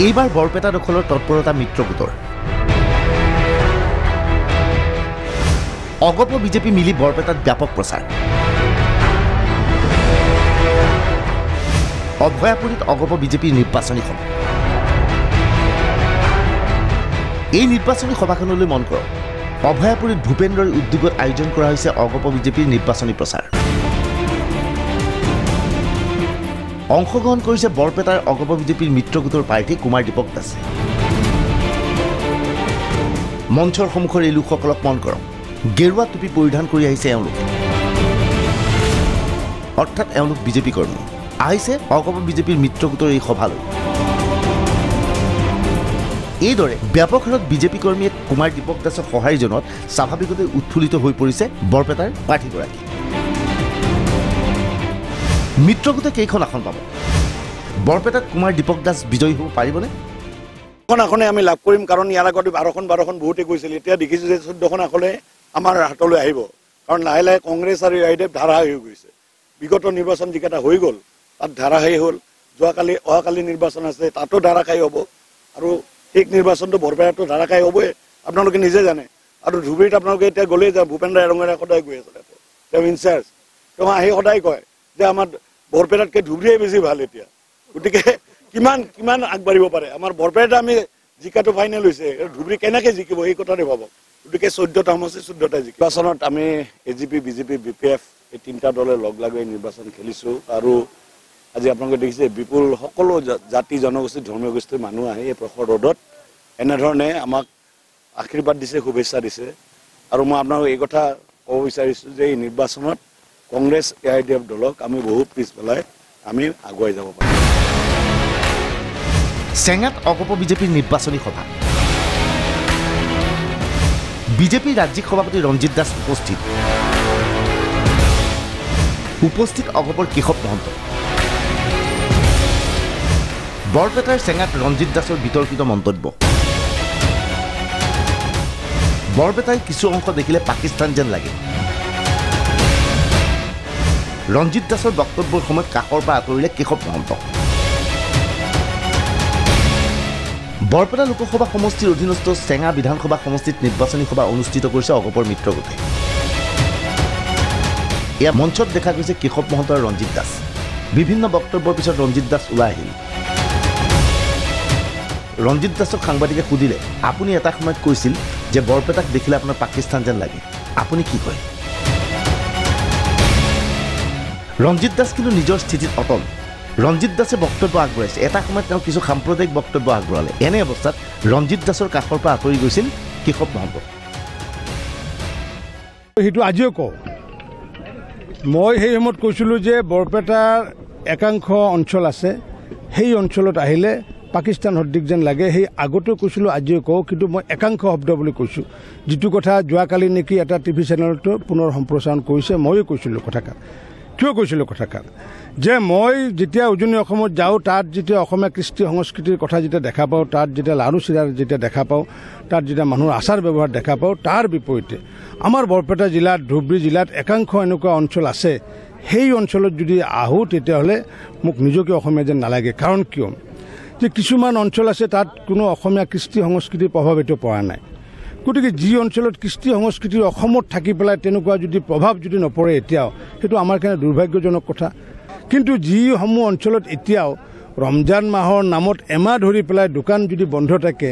এইবাৰ বৰপেটা দখলৰ তৎপৰতা মিত্ৰগোটৰ অগপ বিজেপি মিলি বৰপেটাত ব্যাপক প্ৰচাৰ অভয়াপুৰীত অগপ বিজেপিৰ নিৰ্বাচনী সভা এই নিৰ্বাচনী সভাখনলৈ মন কৰক অভয়াপুৰীত ভূপেন্দ্ৰৰ উদ্যোগত আয়োজন কৰা হৈছে অগপ বিজেপিৰ নিৰ্বাচনী প্ৰচাৰ অংশগ্ৰহণ কৰিছে বৰপেটাৰ অগপ বিজেপিৰ মিত্ৰগোটৰ প্ৰাৰ্থী কুমাৰ দীপক দাস মঞ্চৰ সন্মুখৰ এই লোকসকলক মন কৰক গেৰুৱা টুপি পৰিধান কৰি আহিছে এওঁলোক অৰ্থাৎ এওঁলোক বিজেপি কৰ্মী আহিছে অগপ বিজেপিৰ মিত্ৰগোটৰ এই সভালৈ এইদৰে ব্যাপক হাৰত বিজেপি কৰ্মীয়ে কুমাৰ দীপক দাসক সহায় জনোৱাত স্বাভাৱিকতে উৎফুল্লিত হৈ পৰিছে বৰপেটাৰ প্ৰাৰ্থীগৰাকী মিত্ৰগোটে কেইখন আসন পাব বৰপেটাত কুমাৰ দীপক দাস বিজয়ী হ'ব পাৰিবনে এখন আসনে আমি লাভ কৰিম কাৰণ ইয়াৰ আগতে 12খন বহুতে কৈছিল এতিয়া দেখিছোঁ যে 14খন আসনে আমাৰ হাতলৈ আহিব কাৰণ লাহে লাহে কংগ্ৰেছ আৰু ইউআইডিএফ ধাৰাবাহিক হৈ গৈছে বিগত নিৰ্বাচন যিকেইটা হৈ গ'ল তাত ধাৰাবাহিক হ'ল অহাকালি নিৰ্বাচন আছে তাতো ধাৰাবাহিক হ'ব আৰু ঠিক নিৰ্বাচনটো বৰপেটাতো ধাৰাবাহিক হ'বই আপোনালোকে নিজে জানে আৰু ধুবুৰীত আপোনালোকে এতিয়া গ'লেই যায় ভূপেন্দ্ৰ এৰঙেৰে সদায় গৈ আছে তেওঁ ইনচাৰ্জ তেওঁ আহি সদায় কয় যে আমাৰ বৰপেটাতকৈ ধুবুৰীয়ে বেছি ভাল এতিয়া গতিকে কিমান আগবাঢ়িব পাৰে আমাৰ বৰপেটা আমি জিকাটো ফাইনেল হৈছে ধুবুৰী কেনেকৈ জিকিব এই কথাটো ভাবক গতিকে 14টা সমষ্টি 14টা নিৰ্বাচনত আমি এজিপি বিজেপি বিপিএফ এই তিনিটা দলে লগ লাগি নিৰ্বাচন খেলিছোঁ আৰু আজি আপোনালোকে দেখিছে বিপুল সকলো জাতি জনগোষ্ঠী ধৰ্মীয় গোষ্ঠীৰ মানুহ আহি এই প্ৰখৰ ৰ'দত এনেধৰণে আমাক আশীৰ্বাদ দিছে শুভেচ্ছা দিছে আৰু মই আপোনালোকক এই কথা ক'ব বিচাৰিছোঁ যে এই নিৰ্বাচনত কংগ্ৰেছ ইউআইডিএফ দলক আমি বহু পিছ পেলাই আমি আগুৱাই যাব পাৰিম চেঙাত অগপ বিজেপিৰ নিৰ্বাচনী সভা বিজেপিৰ ৰাজ্যিক সভাপতি ৰঞ্জিত দাস উপস্থিত অগপৰ কেশৱ মহন্ত বৰপেটাৰ চেঙাত ৰঞ্জিত দাসৰ বিতৰ্কিত মন্তব্য বৰপেটাৰ কিছু অংশ দেখিলে পাকিস্তান যেন লাগে ৰঞ্জিত দাসৰ বক্তব্যৰ সময়ত কাষৰ পৰা আঁতৰিলে কেশৱ মহন্ত বৰপেটা লোকসভা সমষ্টিৰ অধীনস্থ চেঙা বিধানসভা সমষ্টিত নিৰ্বাচনী সভা অনুষ্ঠিত কৰিছে অগপৰ মিত্ৰগোটে এয়া মঞ্চত দেখা গৈছে কেশৱ মহন্ত আৰু ৰঞ্জিত দাস বিভিন্ন বক্তব্যৰ পিছত ৰঞ্জিত দাস ওলাই আহিল ৰঞ্জিত দাসক সাংবাদিকে সুধিলে আপুনি এটা সময়ত কৈছিল যে বৰপেটাক দেখিলে আপোনাৰ পাকিস্তান যেন লাগে আপুনি কি কয় ৰঞ্জিত দাস কিন্তু নিজৰ স্থিতিত অটল ৰঞ্জিত দাসে বক্তব্য আগবঢ়াইছে এটা সময়ত তেওঁ কিছু সাম্প্ৰদায়িক বক্তব্য আগবঢ়ালে এনে অৱস্থাত ৰঞ্জিত দাসৰ কাষৰ পৰা আঁতৰি গৈছিল কেশৱ মহন্ত সেইটো আজিও কওঁ মই সেই সময়ত কৈছিলোঁ যে বৰপেটাৰ একাংশ অঞ্চল আছে সেই অঞ্চলত আহিলে পাকিস্তান সদৃশ যেন লাগে সেই আগতেও কৈছিলোঁ আজিও কওঁ কিন্তু মই একাংশ শব্দ বুলি কৈছোঁ যিটো কথা যোৱাকালি নেকি এটা টিভি চেনেলতো পুনৰ সম্প্ৰচাৰণ কৰিছে ময়ো কৈছিলোঁ কথাষাৰ কিয় কৈছিলোঁ কথাষাৰ যে মই যেতিয়া উজনি অসমত যাওঁ তাত যেতিয়া অসমীয়া কৃষ্টি সংস্কৃতিৰ কথা যেতিয়া দেখা পাওঁ তাত যেতিয়া লাৰু চিৰাৰ যেতিয়া দেখা পাওঁ তাত যেতিয়া মানুহৰ আচাৰ ব্যৱহাৰ দেখা পাওঁ তাৰ বিপৰীতে আমাৰ বৰপেটা জিলাত ধুবুৰী জিলাত একাংশ এনেকুৱা অঞ্চল আছে সেই অঞ্চলত যদি আহোঁ তেতিয়াহ'লে মোক নিজকে অসমীয়া যেন নালাগে কাৰণ কিয় যে কিছুমান অঞ্চল আছে তাত কোনো অসমীয়া কৃষ্টি সংস্কৃতিৰ প্ৰভাৱ এইটো পৰা নাই গতিকে যি অঞ্চলত কৃষ্টি সংস্কৃতিৰ অসমত থাকি পেলাই তেনেকুৱা যদি প্ৰভাৱ যদি নপৰে এতিয়াও সেইটো আমাৰ কাৰণে দুৰ্ভাগ্যজনক কথা কিন্তু যিসমূহ অঞ্চলত এতিয়াও ৰমজান মাহৰ নামত এমাহ ধৰি পেলাই দোকান যদি বন্ধ থাকে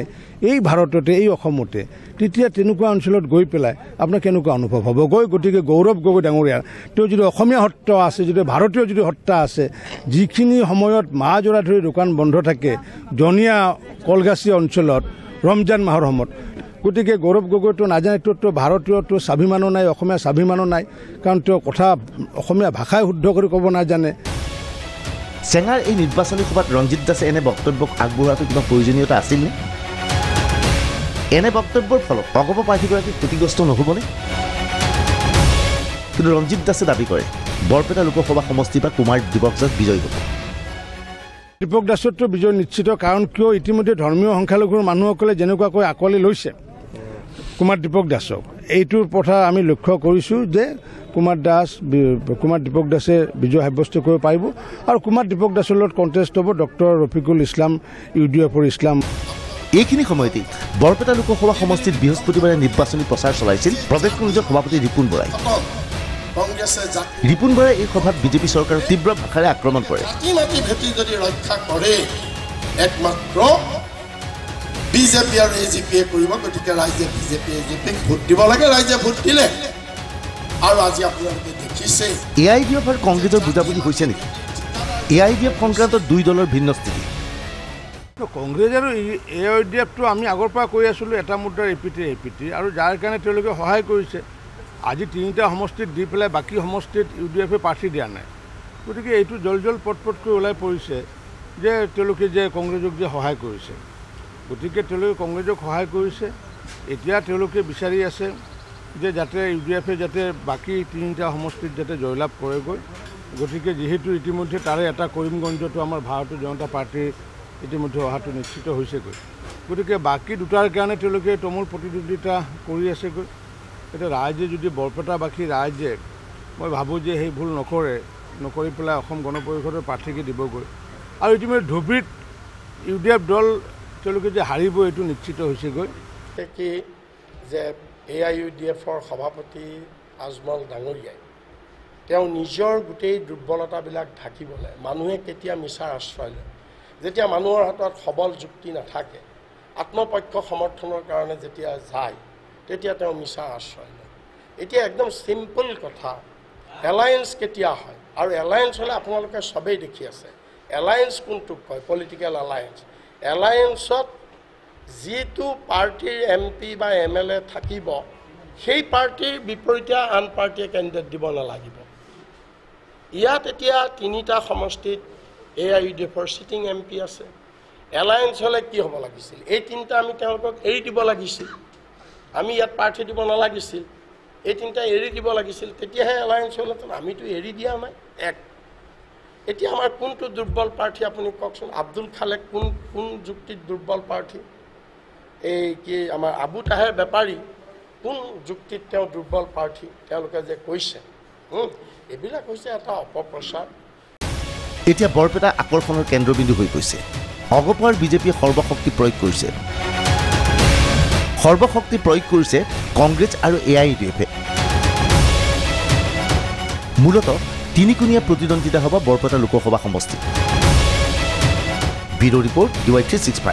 এই ভাৰততে এই অসমতে তেতিয়া তেনেকুৱা অঞ্চলত গৈ পেলাই আপোনাৰ কেনেকুৱা অনুভৱ হ'ব গতিকে গৌৰৱ গগৈ ডাঙৰীয়াৰ তেওঁ যদি অসমীয়া সত্ৰ আছে যদি ভাৰতীয় যদি সত্তা আছে যিখিনি সময়ত মাহজোৰা ধৰি দোকান বন্ধ থাকে জনীয়া কলগাছি অঞ্চলত ৰমজান মাহৰ সময়ত গতিকে গৌৰৱ গগৈটো নাজানেতো ভাৰতীয়তো স্বাভিমানো নাই অসমীয়া স্বাভিমানো নাই কাৰণ তেওঁ কথা অসমীয়া ভাষাই শুদ্ধ কৰি ক'ব নাজানে চেঙাৰ এই নিৰ্বাচনী সভাত ৰঞ্জিত দাসে এনে বক্তব্যক আগবঢ়োৱাটো কিবা প্ৰয়োজনীয়তা আছিলনে এনে বক্তব্যৰ ফলত অগপ প্ৰাৰ্থীগৰাকী ক্ষতিগ্ৰস্ত নহ'বনে কিন্তু ৰঞ্জিত দাসে দাবী কৰে বৰপেটা লোকসভা সমষ্টিৰ পৰা কুমাৰ দীপক দাস বিজয়ী হ'ব দীপক দাসতো বিজয় নিশ্চিত কাৰণ কিয় ইতিমধ্যে ধৰ্মীয় সংখ্যালঘুৰ মানুহসকলে যেনেকুৱাকৈ আঁকোৱালি লৈছে কুমাৰ দীপক দাসক এইটোৰ কথা আমি লক্ষ্য কৰিছোঁ যে কুমাৰ দীপক দাসে বিজয় সাব্যস্ত কৰিব পাৰিব আৰু কুমাৰ দীপক দাসৰ লগত কণ্টেষ্ট হ'ব ডক্টৰ ৰফিকুল ইছলাম UDFৰ ইছলাম। এইখিনি সময়তে বৰপেটা লোকসভা সমষ্টিত বৃহস্পতিবাৰে নিৰ্বাচনী প্ৰচাৰ চলাইছিল প্ৰদেশ কংগ্ৰেছৰ সভাপতি ৰিপুণ বৰাই। ৰিপুণ বৰাই এই সভাত বিজেপি চৰকাৰক তীব্ৰ ভাষাৰে আক্ৰমণ কৰে। একমাত্ৰ বিজেপি আৰু AGPয়ে কৰিব, গতিকে ৰাইজে বিজেপি AGPক ভোট দিব লাগে, ৰাইজে ভোট দিলে। আৰু আজি আপোনালোকে দেখিছে AIDF আৰু কংগ্ৰেছৰ বুজাবুজি হৈছে নেকি? AIDF সংক্ৰান্তত দুই দলৰ ভিন্ন স্থিতি। কংগ্ৰেছ আৰু AIDFটো আমি আগৰ পৰা কৈ আছিলোঁ এটা মুদ্ৰাৰ এপিটি আৰু যাৰ কাৰণে তেওঁলোকে সহায় কৰিছে। আজি 3টা সমষ্টিত দি পেলাই বাকী সমষ্টিত UDFে প্ৰাৰ্থী দিয়া নাই, গতিকে এইটো জল পটকৈ ওলাই পৰিছে যে তেওঁলোকে যে কংগ্ৰেছক যে সহায় কৰিছে। গতিকে তেওঁলোকে কংগ্ৰেছক সহায় কৰিছে, এতিয়া তেওঁলোকে বিচাৰি আছে যে যাতে UDFে যাতে বাকী 3টা সমষ্টিত যাতে জয়লাভ কৰেগৈ। গতিকে যিহেতু ইতিমধ্যে তাৰে এটা কৰিমগঞ্জতো আমাৰ ভাৰতীয় জনতা পাৰ্টীৰ ইতিমধ্যে অহাটো নিশ্চিত হৈছেগৈ, গতিকে বাকী দুটাৰ কাৰণে তেওঁলোকে তুমুল প্ৰতিদ্বন্দ্বিতা কৰি আছেগৈ। এতিয়া ৰাইজে যদি বৰপেটাবাসী ৰাইজে মই ভাবোঁ যে সেই ভুল নকৰি পেলাই অসম গণ পৰিষদৰ প্ৰাৰ্থীকে দিবগৈ। আৰু ইতিমধ্যে ধুবুৰীত UDF দল তেওঁলোকে যে হাৰিব এইটো নিশ্চিত হৈছেগৈ। কি যে AIUDFৰ সভাপতি আজমল ডাঙৰীয়াই তেওঁ নিজৰ গোটেই দুৰ্বলতাবিলাক ঢাকিবলৈ মানুহে কেতিয়া মিছাৰ আশ্ৰয় লয়, যেতিয়া মানুহৰ হাতত সবল যুক্তি নাথাকে, আত্মপক্ষ সমৰ্থনৰ কাৰণে যেতিয়া যায় তেতিয়া তেওঁ মিছা আশ্ৰয় লয়। এতিয়া একদম চিম্পল কথা, এলায়েন্স কেতিয়া হয় আৰু এলায়েন্স হ'লে আপোনালোকে সবেই দেখি আছে এলায়েন্স কোনটোক কয়, পলিটিকেল এলায়েন্স। এলায়েন্সত যিটো পাৰ্টিৰ MP বা MLA থাকিব সেই পাৰ্টিৰ বিপৰীতে আন পাৰ্টিয়ে কেণ্ডিডেট দিব নালাগিব। ইয়াত এতিয়া 3টা সমষ্টিত AIUDFৰ চিটিং MP আছে। এলায়েন্স হ'লে কি হ'ব লাগিছিল, এই 3টা আমি তেওঁলোকক এৰি দিব লাগিছিল, আমি ইয়াত প্ৰাৰ্থী দিব নালাগিছিল, এই 3টা এৰি দিব লাগিছিল, তেতিয়াহে এলায়েন্স হ'লহেঁতেন। আমিতো এৰি দিয়া নাই। এতিয়া আমাৰ কোনটো দুৰ্বল প্ৰাৰ্থী আপুনি কওকচোন? আব্দুল খালেক কোন যুক্তিত দুৰ্বল প্ৰাৰ্থী? এই কি আমাৰ আবু তাহেৰ বেপাৰী কোন যুক্তিত তেওঁ দুৰ্বল প্ৰাৰ্থী? তেওঁলোকে যে কৈছে এইবিলাক হৈছে এটা অপপ্ৰচাৰ। এতিয়া বৰপেটা আকৰ্ষণৰ কেন্দ্ৰবিন্দু হৈ গৈছে। অগপৰ বিজেপিয়ে সৰ্বশক্তি প্ৰয়োগ কৰিছে কংগ্ৰেছ আৰু AIUDFে। মূলতঃ তিনিকোণীয়া প্ৰতিদ্বন্দ্বিতা হ'ব বৰপেটা লোকসভা সমষ্টিত। Bureau report DY365।